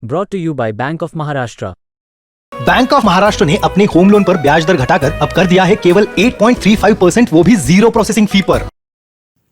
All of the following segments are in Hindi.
Brought to you by Bank of Maharashtra. Bank of Maharashtra ने अपने होम लोन पर ब्याज दर घटाकर अब कर दिया है केवल 8.35%, वो भी जीरो प्रोसेसिंग फी पर।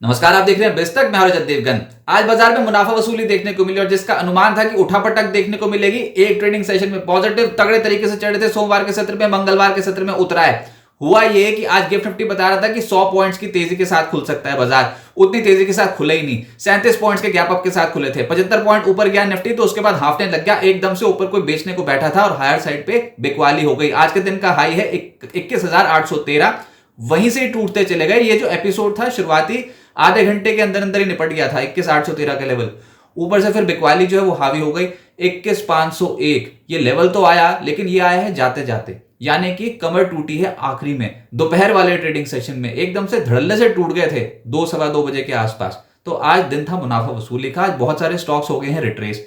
नमस्कार, आप देख रहे हैं बेस्ट तक। मैं रजत देवगन। आज बाजार में मुनाफा वसूली देखने को मिली और जिसका अनुमान था कि उठापटक देखने को मिलेगी। एक ट्रेडिंग सेशन में पॉजिटिव तगड़े तरीके से चढ़े थे। सोमवार के सत्र में, मंगलवार के सत्र में उतरा है। हुआ ये कि आज गिफ्ट निफ्टी बता रहा था कि 100 पॉइंट्स की तेजी के साथ खुल सकता है बाजार। उतनी तेजी के साथ खुले ही नहीं। 37 पॉइंट्स के गैप अप के साथ खुले थे। 75 पॉइंट ऊपर गया निफ्टी, तो उसके बाद हाफने लग गया। एकदम से ऊपर कोई बेचने को बैठा था और हायर साइड पे बिकवाली हो गई। आज के दिन का हाई है 21,813। वहीं से टूटते चले गए। ये जो एपिसोड था शुरुआती आधे घंटे के अंदर अंदर ही निपट गया था 21,813 के लेवल। ऊपर से फिर बिकवाली जो है वो हावी हो गई 21,501। ये लेवल तो आया, लेकिन ये आया है जाते जाते, यानी कि कमर टूटी है आखिरी में। दोपहर वाले ट्रेडिंग सेशन में एकदम से धड़ल्ले से टूट गए थे 2 सवा 2 बजे के आसपास। तो आज दिन था मुनाफा वसूली का। आज बहुत सारे स्टॉक्स हो गए हैं रिट्रेस।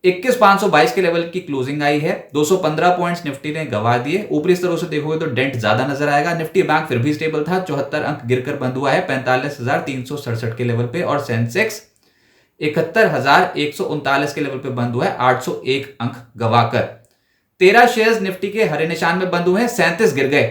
21,522 के लेवल की क्लोजिंग आई है। 215 पॉइंट्स निफ्टी ने गंवा दिए। ऊपरी स्तरों से देखोगे तो डेंट ज्यादा नजर आएगा। निफ्टी बैंक फिर भी स्टेबल था। 74 अंक गिरकर बंद हुआ है 45,367 के लेवल पे। और सेंसेक्स 71,139 के लेवल पे बंद हुआ है 801 अंक गवाकर। 13 शेयर्स निफ्टी के हरे निशान में बंद हुए हैं, 37 गिर गए।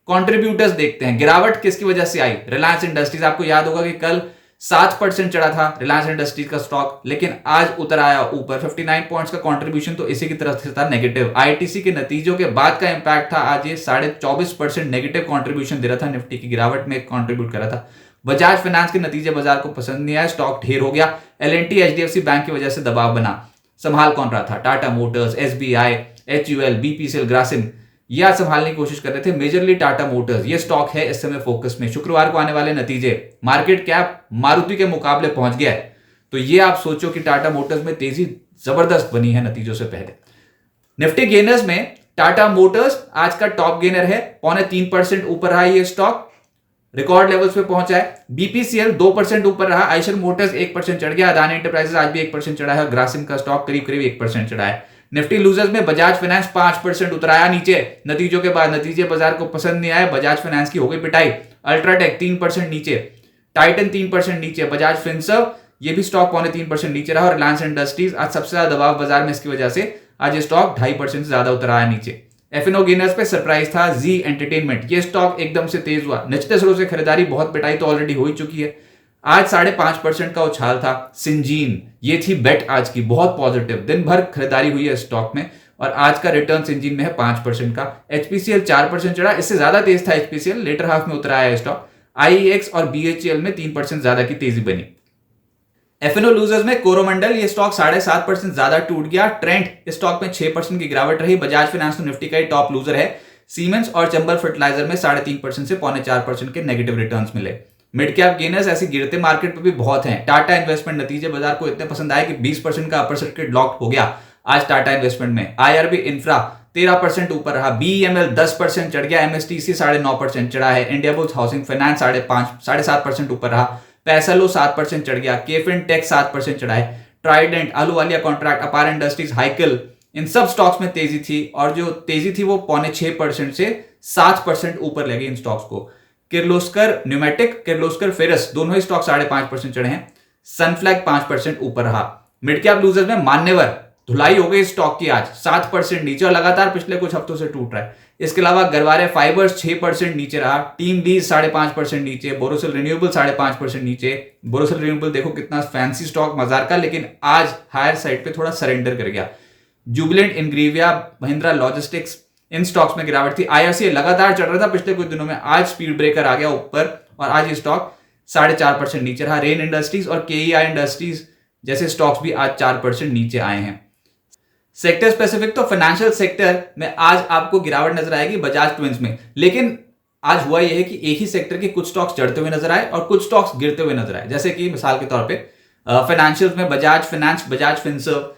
कंट्रीब्यूटर्स देखते हैं। गिरावट किसकी वजह से आई? रिलायंस इंडस्ट्रीज। आपको याद होगा कि कल 7% चढ़ा था रिलायंस इंडस्ट्रीज का स्टॉक, लेकिन आज उतर आया ऊपर। 59 पॉइंट्स का कंट्रीब्यूशन तो इसी की तरफ से था नेगेटिव। आईटीसी के नतीजों के बाद का इंपैक्ट था। आज ये 24.5% नेगेटिव कंट्रीब्यूशन दे रहा था, निफ्टी की गिरावट में कंट्रीब्यूट कर रहा था। बजाज फाइनेंस के नतीजे बाजार को पसंद नहीं आए, स्टॉक ढेर हो गया। एल&टी एचडीएफसी बैंक की वजह से दबाव बना। संभाल कौन रहा था? Tata Motors, SBI, HUL, BPCL, Grasim, यह संभालने की कोशिश कर रहे थे। मेजरली टाटा मोटर्स ये स्टॉक है इस समय फोकस में। शुक्रवार को आने वाले नतीजे, मार्केट कैप मारुति के मुकाबले पहुंच गया है, तो ये आप सोचो कि टाटा मोटर्स में तेजी जबरदस्त बनी है नतीजों से पहले। निफ्टी गेनर्स में टाटा मोटर्स आज का टॉप गेनर है। 0.25% ऊपर रहा ये स्टॉक, रिकॉर्ड लेवल्स पे पहुंचा है। बीपीसीएल 2% ऊपर रहा। आइशर मोटर्स 1% चढ़ गया। अदानी एंटरप्राइजेस आज भी 1% चढ़ा है। ग्रासिम का स्टॉक करीब करीब 1% चढ़ा है। निफ्टी लूजर्स में बजाज फाइनेंस 5% उतराया नीचे नतीजों के बाद। नतीजे बाजार को पसंद नहीं आए। बजाज फाइनेंस की हो गई पिटाई। अल्ट्राटेक 3% नीचे, टाइटन 3% नीचे, बजाज फिनसर्व ये भी स्टॉक 0.3% नीचे रहा। और रिलायंस इंडस्ट्रीज आज सबसे ज्यादा दबाव बाजार में, इसकी वजह से आज ये स्टॉक 2.5% से ज्यादा उतराया नीचे। एफएनओ गेनर्स पे सरप्राइज था जी एंटरटेनमेंट। ये स्टॉक एकदम से तेज हुआ। निचले स्तरों से खरीदारी, बहुत पिटाई तो ऑलरेडी हो ही चुकी है। आज 5.5% का उछाल था। सिंजीन ये थी बेट आज की, बहुत पॉजिटिव। दिन भर खरीदारी हुई है स्टॉक में और आज का रिटर्न सिंजीन में है 5% का। एचपीसीएल 4% चढ़ा, इससे ज्यादा तेज था एचपीसीएल, लेटर हाफ में उतरा है स्टॉक। आईईएक्स और बीएचईएल में 3% ज्यादा की तेजी बनी। एफएनओ लूजर्स में कोरोमंडल ये स्टॉक 7.5% ज्यादा टूट गया। ट्रेंट स्टॉक में 6% की गिरावट रही। बजाज फाइनेंस तो निफ्टी का ही टॉप लूजर है। सीमेंस और चंबल फर्टिलाइजर में 3.5% से 4.25% के नेगेटिव रिटर्न्स मिले। मिड कैप गेनर्स ऐसे गिरते मार्केट पे भी बहुत हैं। टाटा इन्वेस्टमेंट नतीजे बाजार को इतने पसंद आए कि 20% का अपर सर्किट लॉक्ड हो गया आज टाटा इन्वेस्टमेंट में। आईआरबी इंफ्रा 13% ऊपर रहा। बीईएमएल 10% चढ़ गया। एमएसटीसी 9.5% चढ़ा है। इंडियाबुल्स हाउसिंग फाइनेंस 7.5% ऊपर रहा। पैसालो 7% चढ़ गया। केफिन टेक 7% चढ़ा है। ट्राइडेंट, अहलूवालिया कॉन्ट्रैक्ट, अपार इंडस्ट्रीज, हाइकल, इन सब स्टॉक्स में तेजी थी। और जो तेजी थी वो 0.6% से 7% ऊपर लगी इन स्टॉक्स को। किर्लोस्कर न्यूमेटिक, किर्लोस्कर फेरस दोनों ही स्टॉक 5.5% चढ़े हैं। सनफ्लैग 5% ऊपर रहा। मिड कैप लूजर्स में मान्यवर धुलाई हो गई स्टॉक की आज 7% नीचे और लगातार पिछले कुछ हफ्तों से टूट रहा है। इसके अलावा गरवारे फाइबर्स 6% नीचे रहा। टीम लीज 5.5% नीचे। बोरोसिल रिन्यूएबल 5.5% नीचे। बोरोसिल रिन्यूएबल देखो कितना फैंसी स्टॉक बाजार का, लेकिन आज हायर साइड पे थोड़ा सरेंडर कर गया। जुबिलेंट, इनग्रीविया, महिंद्रा लॉजिस्टिक्स इन स्टॉक्स में गिरावट थी। आईआरसीए लगातार चढ़ रहा था पिछले कुछ दिनों में, आज स्पीड ब्रेकर आ गया ऊपर और आज ये स्टॉक 4.5% नीचे रहा। रेन इंडस्ट्रीज और केईआई इंडस्ट्रीज जैसे स्टॉक्स भी आज 4% नीचे आए हैं। सेक्टर स्पेसिफिक तो फाइनेंशियल सेक्टर में आज आपको गिरावट नजर आएगी बजाज ट्विंस में, लेकिन आज हुआ यह है कि एक ही सेक्टर के कुछ स्टॉक्स चढ़ते हुए नजर आए और कुछ स्टॉक्स गिरते हुए नजर आए। जैसे कि मिसाल के तौर पर फाइनेंशियल में बजाज फाइनेंस, बजाज फिनसर्व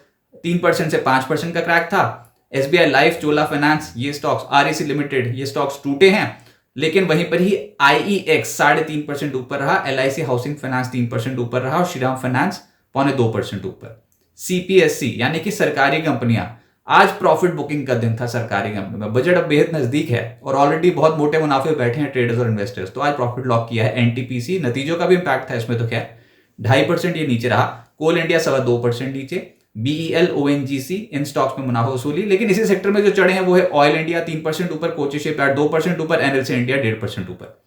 3% से 5% का क्रैक था। एसबीआई लाइफ, चोला फाइनेंस ये स्टॉक्स, आरईसी लिमिटेड ये स्टॉक्स टूटे हैं। लेकिन वहीं पर ही आईईएक्स 3.5% ऊपर रहा। एलआईसी हाउसिंग फाइनेंस 3% ऊपर रहा और श्रीराम फाइनेंस 2.25% ऊपर। सीपीएससी यानी कि सरकारी कंपनियां, आज प्रॉफिट बुकिंग का दिन था सरकारी कंपनी में। बजट अब बेहद नजदीक है और ऑलरेडी बहुत मोटे मुनाफे बैठे हैं ट्रेडर्स और इन्वेस्टर्स, तो आज प्रॉफिट लॉक किया है। एनटीपीसी नतीजों का भी इंपैक्ट था इसमें, तो क्या 2.5% ये नीचे रहा। कोल इंडिया 2.25% नीचे। BEL, ONGC इन स्टॉक्स में मुनाफा वसूली। लेकिन इसी सेक्टर में जो चढ़े हैं वो है ऑयल इंडिया 3% ऊपर, कोची शिपयार्ड 2% ऊपर, एनएलसी इंडिया 1.5% ऊपर।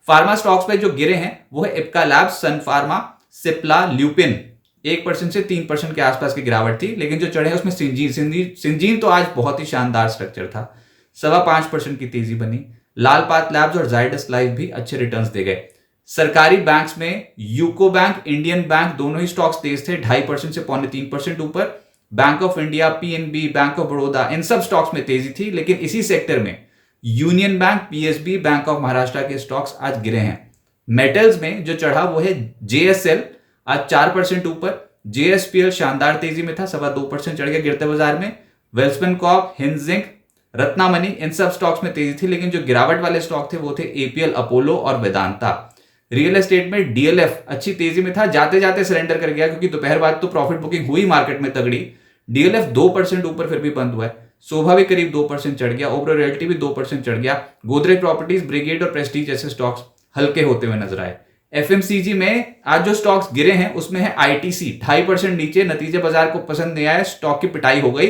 फार्मा स्टॉक्स पे जो गिरे हैं वो है इप्का लैब, सन फार्मा, सिप्ला, ल्यूपिन 1% से 3% के आसपास की गिरावट थी। लेकिन जो चढ़े हैं उसमें सिंजीन तो आज बहुत ही शानदार स्ट्रक्चर था, 5.25% की तेजी बनी। लालपात लैब्स और जाइडस लाइफ भी अच्छे रिटर्न्स दे गए। सरकारी बैंक्स में यूको बैंक, इंडियन बैंक दोनों ही स्टॉक्स तेज थे, 2.5% से 3.25% ऊपर। Bank of India, PNB, bank of Baroda इन सब स्टॉक्स में तेजी थी। लेकिन इसी सेक्टर में union bank, PSB, bank of Maharashtra के स्टॉक्स आज गिरे हैं। मेटल्स में जो चढ़ा वो है JSL, आज 4% ऊपर। JSPL शानदार तेजी में था, 2.25% चढ़ गया गिरते बाजार में। वेल्सपन कॉर्प, हिंजिंक, रत्नामणि इन सब स्टॉक्स में तेजी थी। लेकिन जो गिरावट वाले स्टॉक थे वो थे APL, अपोलो और वेदांता। रियल एस्टेट में DLF अच्छी तेजी में था, जाते जाते सरेंडर कर गया क्योंकि दोपहर बाद तो प्रॉफिट बुकिंग हुई मार्केट में तगड़ी। DLF 2% ऊपर फिर भी बंद हुआ है। शोभा भी करीब 2% चढ़ गया, ओबरो रियल्टी भी 2% चढ़ गया। गोदरेज प्रॉपर्टीज, ब्रिगेड और प्रेस्टीज जैसे स्टॉक्स हल्के होते हुए नजर आए। FMCG में आज जो स्टॉक्स गिरे हैं उसमें है ITC 2.5% नीचे, नतीजे बाजार को पसंद नहीं आए, स्टॉक की पिटाई हो गई।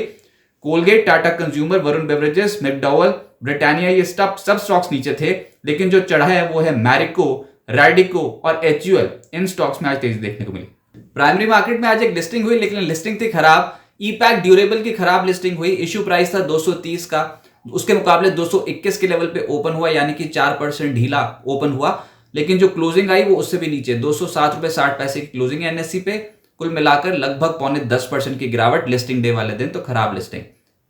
Colgate, Tata consumer, Varun beverages, McDowell, Britannia ये सब स्टॉक्स नीचे थे। लेकिन जो चढ़ा है वो है मैरिको, रैडिको और HUL इन स्टॉक्स में आज तेजी देखने को मिली। प्राइमरी मार्केट में आज एक लिस्टिंग हुई लेकिन लिस्टिंग थी खराब। ईपैक ड्यूरेबल की खराब लिस्टिंग हुई। इश्यू प्राइस था 230 का, उसके मुकाबले 221 के लेवल पे ओपन हुआ, यानी कि 4% ढीला ओपन हुआ। लेकिन जो क्लोजिंग आई वो उससे भी नीचे, 207.60 की क्लोजिंग है NSE पे। कुल मिलाकर लगभग 9.5% की गिरावट लिस्टिंग डे वाले दिन, तो खराब लिस्टिंग।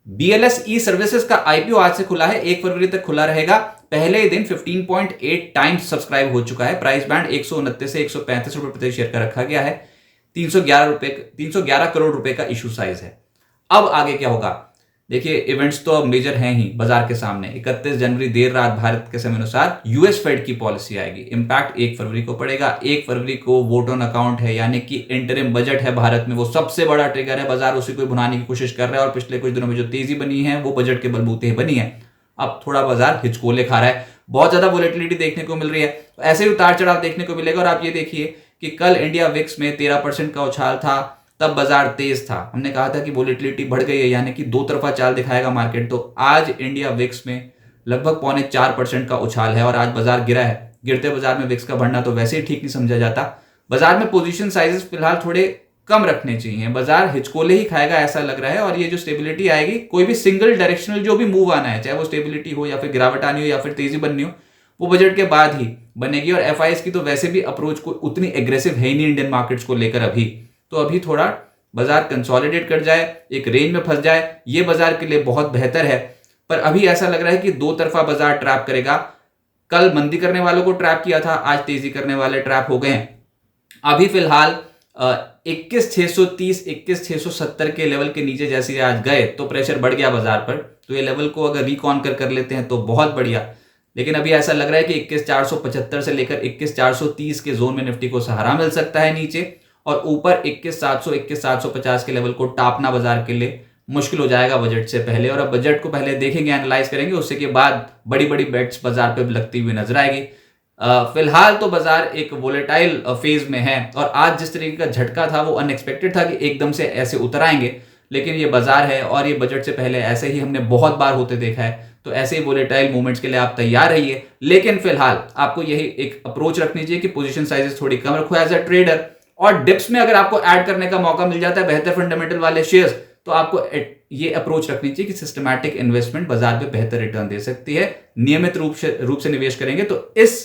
BLS ई सर्विसेज का IPO आज से खुला है, 1 फरवरी तक खुला रहेगा। पहले ही दिन 15.8 टाइम्स सब्सक्राइब हो चुका है। प्राइस बैंड 129 से 135 रुपए प्रति शेयर का रखा गया है। 311 करोड़ रुपए का इशू साइज है। अब आगे क्या होगा? देखिए, इवेंट्स तो अब मेजर हैं ही बाजार के सामने। 31 जनवरी देर रात भारत के समय अनुसार US फेड की पॉलिसी आएगी। इंपैक्ट 1 फरवरी को पड़ेगा। 1 फरवरी को वोट ऑन अकाउंट है, यानी कि इंटरिम बजट है भारत में, वो सबसे बड़ा ट्रिगर है। बाजार उसी को भुनाने की कोशिश कर रहा है और पिछले कुछ दिनों में जो तेजी बनी है वो बजट के बलबूते बनी है। अब थोड़ा बाजार हिचकोले खा रहा है, बहुत ज्यादा वोलेटिलिटी देखने को मिल रही है, तो ऐसे ही उतार चढ़ाव देखने को मिलेगा। और आप ये देखिए कि कल इंडिया विक्स में 13% का उछाल था, तब बाजार तेज था। हमने कहा था कि वोलेटिलिटी बढ़ गई है, यानी कि दो तरफा चाल दिखाएगा मार्केट। तो आज इंडिया विक्स में लगभग 3.25% का उछाल है और आज बाजार गिरा है। गिरते बाजार में विक्स का बढ़ना तो वैसे ही ठीक नहीं समझा जाता। बाजार में पोजीशन साइजेस फिलहाल थोड़े कम रखने चाहिए, बाजार हिचकोले ही खाएगा ऐसा लग रहा है। और ये जो स्टेबिलिटी आएगी, कोई भी सिंगल डायरेक्शनल जो भी मूव आना है, चाहे वो स्टेबिलिटी हो या फिर गिरावट आनी हो या फिर तेजी बननी हो, वो बजट के बाद ही बनेगी। और FIs की तो वैसे भी अप्रोच को उतनी एग्रेसिव है ही नहीं इंडियन मार्केट्स को लेकर अभी। तो अभी थोड़ा बाजार कंसोलिडेट कर जाए, एक रेंज में फंस जाए, ये बाजार के लिए बहुत बेहतर है। पर अभी ऐसा लग रहा है कि दो तरफा बाजार ट्रैप करेगा। कल मंदी करने वालों को ट्रैप किया था, आज तेजी करने वाले ट्रैप हो गए हैं। अभी फिलहाल 21,630 21,670 के लेवल के नीचे जैसे आज गए तो प्रेशर बढ़ गया बाजार पर। तो ये लेवल को अगर रिकॉन्कर कर लेते हैं तो बहुत बढ़िया। लेकिन अभी ऐसा लग रहा है कि 21,475 से लेकर 21,430 के जोन में निफ्टी को सहारा मिल सकता है नीचे, और ऊपर 21,700 21,750 के लेवल को टापना बाजार के लिए मुश्किल हो जाएगा बजट से पहले। और अब बजट को पहले देखेंगे, एनालाइज करेंगे, उससे के बाद बड़ी बड़ी बेट्स बाजार पे लगती हुई नजर आएगी। फिलहाल तो बाजार एक वोलेटाइल फेज में है और आज जिस तरीके का झटका था वो अनएक्सपेक्टेड था कि एकदम से ऐसे उतर आएंगे। लेकिन ये बाजार है और ये बजट से पहले ऐसे ही हमने बहुत बार होते देखा है। तो ऐसे ही वोलेटाइल मूवमेंट्स के लिए आप तैयार रहिए। लेकिन फिलहाल आपको यही एक अप्रोच रखनी चाहिए कि पोजीशन साइजेस थोड़ी कम रखो एज अ ट्रेडर। और डिप्स में अगर आपको ऐड करने का मौका मिल जाता है बेहतर फंडामेंटल वाले शेयर्स, तो आपको ये अप्रोच रखनी चाहिए कि सिस्टमैटिक इन्वेस्टमेंट बाजार पे बेहतर रिटर्न दे सकती है। नियमित रूप से निवेश करेंगे तो इस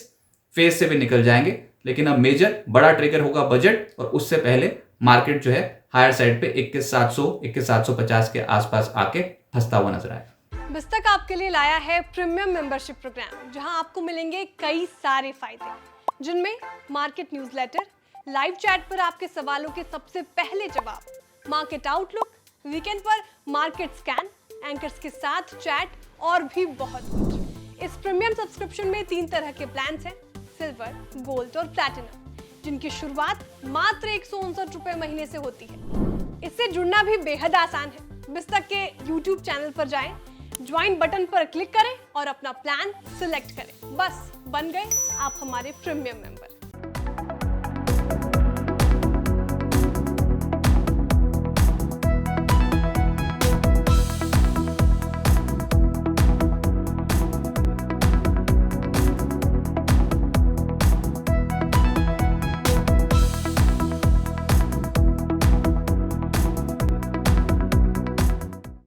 फेज से भी निकल जाएंगे। लेकिन अब मेजर बड़ा ट्रिगर होगा बजट, और उससे पहले मार्केट जो है हायर साइड पे 21,700 21,750 के आसपास आके फंसता हुआ नजर आएगा। बिस्तक आपके लिए लाया है प्रीमियम मेंबरशिप प्रोग्राम, जहां आपको मिलेंगे कई सारे फायदे, जिनमें मार्केट न्यूज़लेटर, लाइव चैट पर आपके सवालों के सबसे पहले जवाब, मार्केट आउटलुक, वीकेंड पर मार्केट स्कैन, एंकर्स के साथ चैट और भी बहुत कुछ। इस प्रीमियम सब्सक्रिप्शन में 3 तरह के प्लान्स हैं, सिल्वर, गोल्ड और प्लैटिनम, जिनकी शुरुआत मात्र 159 रुपए महीने से होती है। इससे जुड़ना भी बेहद आसान है। बिस्तक के YouTube चैनल पर जाएं, ज्वाइन बटन पर क्लिक करें और अपना प्लान सिलेक्ट करें। बस बन गए आप हमारे प्रीमियम मेंबर।